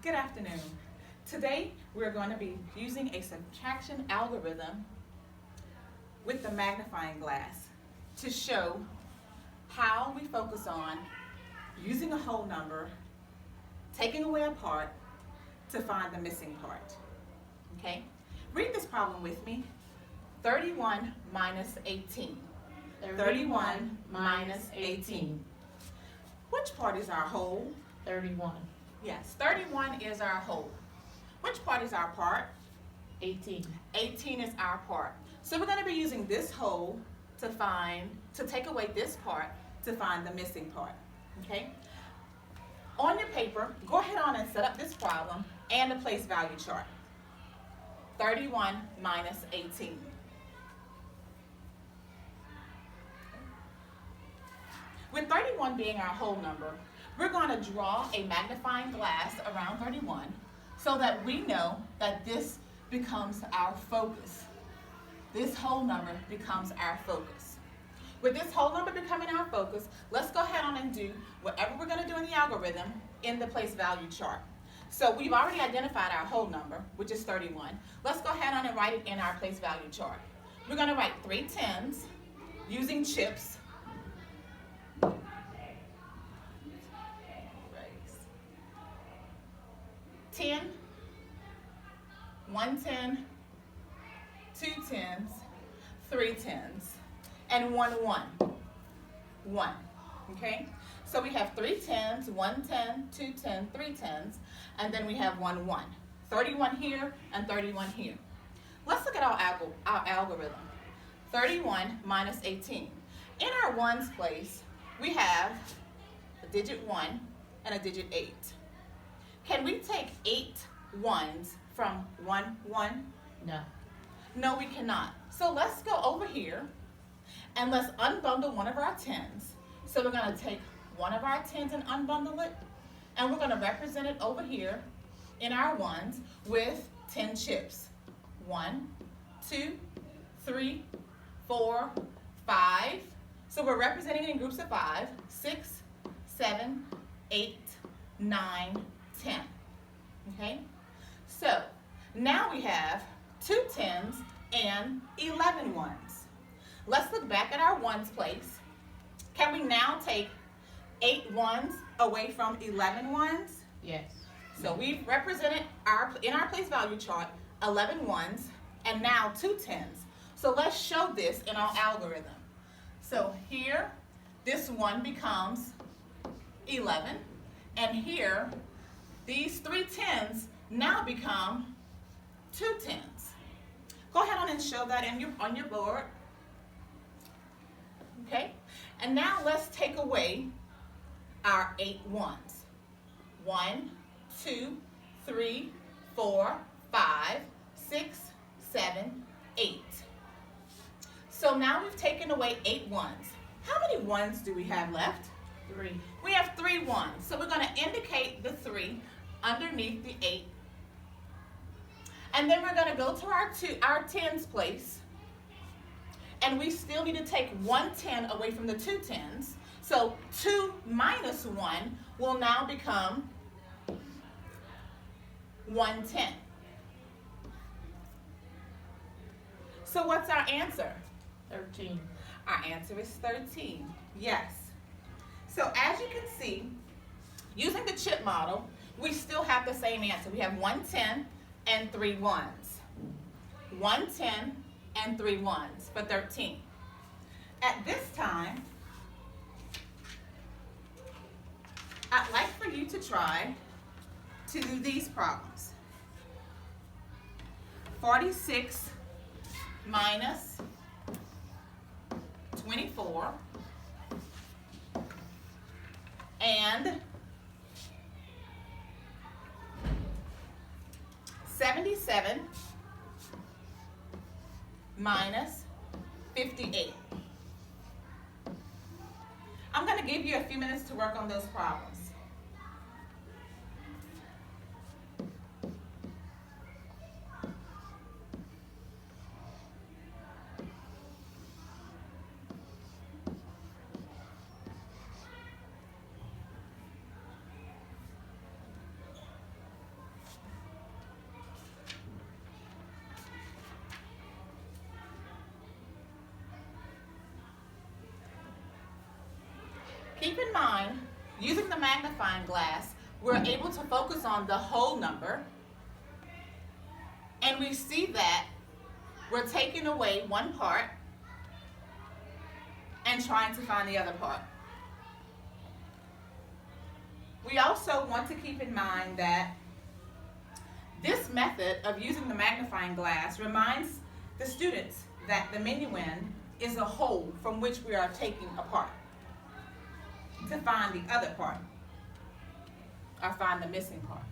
Good afternoon. Today we're going to be using a subtraction algorithm with the magnifying glass to show how we focus on using a whole number, taking away a part to find the missing part. Okay? Read this problem with me. 31 minus 18. 31 minus 18. Which part is our whole? 31. Yes, 31 is our whole. Which part is our part? 18. 18 is our part. So we're going to be using this whole to take away this part to find the missing part. Okay? On your paper, go ahead on and set up this problem and the place value chart. 31 minus 18. With 31 being our whole number, we're going to draw a magnifying glass around 31 so that we know that this becomes our focus. This whole number becomes our focus. With this whole number becoming our focus, let's go ahead on and do whatever we're going to do in the algorithm in the place value chart. So we've already identified our whole number, which is 31. Let's go ahead on and write it in our place value chart. We're going to write 3 tens using chips. 10, 1 10, 2 tens, 3 tens, and 1 1. 1. Okay? So we have 3 tens, 1 10, 2 10, 3 tens, and then we have 1 1. 31 here and 31 here. Let's look at our algorithm. 31 minus 18. In our ones place, we have a digit 1 and a digit 8. Can we take 8 ones from 1 1? No. No, we cannot. So let's go over here and let's unbundle one of our tens. So we're going to take one of our tens and unbundle it, and we're going to represent it over here in our ones with 10 chips. 1, 2, 3, 4, 5. So we're representing it in groups of 5. 6, 7, 8, 9, 10. Okay? So now we have 2 tens and 11 ones. Let's look back at our ones place. Can we now take 8 ones away from 11 ones? Yes. So we've represented in our place value chart 11 ones and now 2 tens. So let's show this in our algorithm. So here, this 1 becomes 11, and here, these 3 tens now become 2 tens. Go ahead on and show that on your board. Okay? And now let's take away our 8 ones. 1, 2, 3, 4, 5, 6, 7, 8. So now we've taken away 8 ones. How many ones do we have left? 3. We have 3 ones. So we're going to indicate the 3 underneath the 8. And then we're going to go to our tens place. And we still need to take 1 10 away from the 2 tens. So 2 minus 1 will now become 1 10. So what's our answer? 13. Our answer is 13. Yes. So as you can see, using the chip model, we still have the same answer. We have 1 10 and 3 ones. 1 10 and 3 ones for 13. At this time, I'd like for you to try to do these problems. 46 minus 24 and 77 minus 58. I'm going to give you a few minutes to work on those problems. in mind, using the magnifying glass, we're able to focus on the whole number, and we see that we're taking away one part and trying to find the other part. We also want to keep in mind that this method of using the magnifying glass reminds the students that the minuend is a whole from which we are taking a part to find the other part, or find the missing part.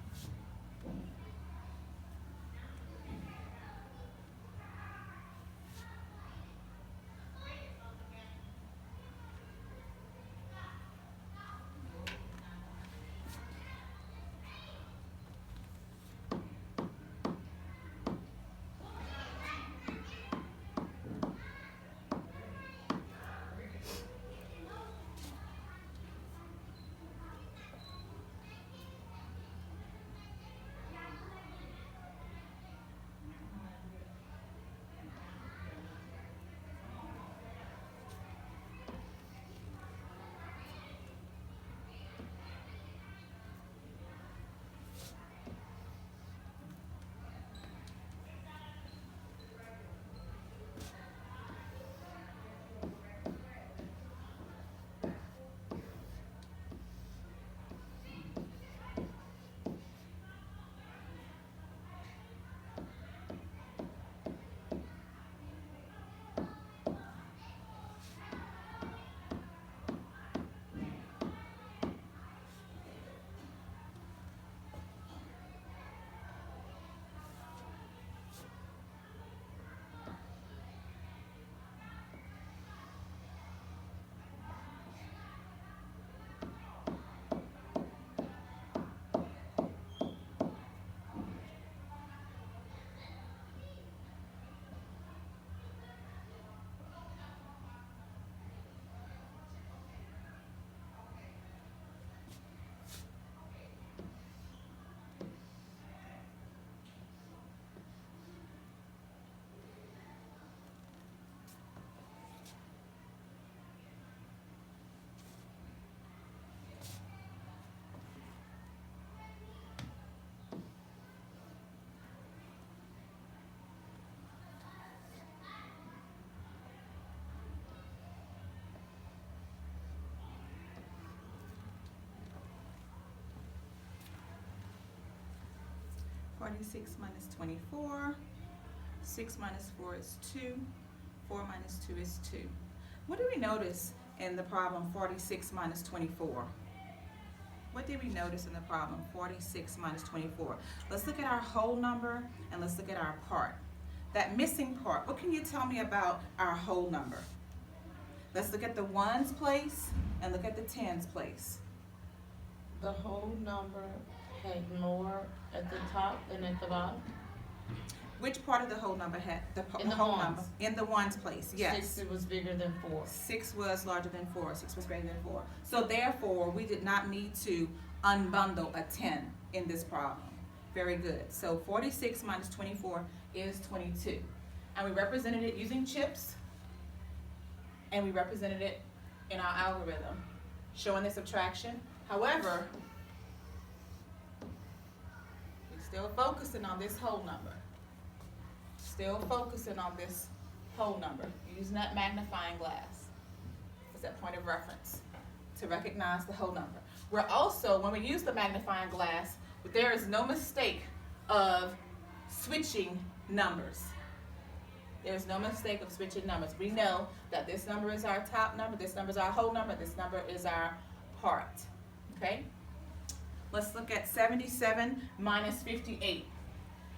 (46 minus 24). 6 minus 4 is 2. 4 minus 2 is 2. What do we notice in the problem 46 minus 24? What did we notice in the problem 46 minus 24? Let's look at our whole number and let's look at our part. That missing part, what can you tell me about our whole number? Let's look at the ones place and look at the tens place. The whole number had more at the top than at the bottom. Which part of the whole number had the In the whole ones. number? In the ones place, yes. 6, it was bigger than 4. 6 was larger than 4. 6 was greater than 4. So therefore, we did not need to unbundle a 10 in this problem. Very good. So 46 minus 24 is 22. And we represented it using chips, and we represented it in our algorithm, showing the subtraction. However, we're still focusing on this whole number. Still focusing on this whole number, using that magnifying glass as that point of reference to recognize the whole number. We're also, when we use the magnifying glass, there is no mistake of switching numbers. There's no mistake of switching numbers. We know that this number is our top number, this number is our whole number, this number is our part. Okay? Let's look at 77 minus 58.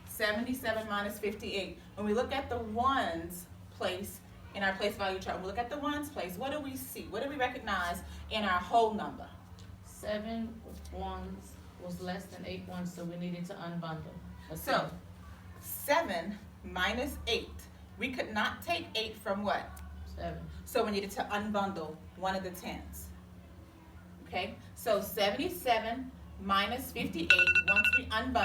77 minus 58. When we look at the ones place in our place value chart, when we look at the ones place, what do we see? What do we recognize in our whole number? 7 ones was less than 8 ones, so we needed to unbundle. So 7 minus 8. We could not take 8 from what? 7. So we needed to unbundle one of the tens. Okay? So 77 minus 58, once we unbundle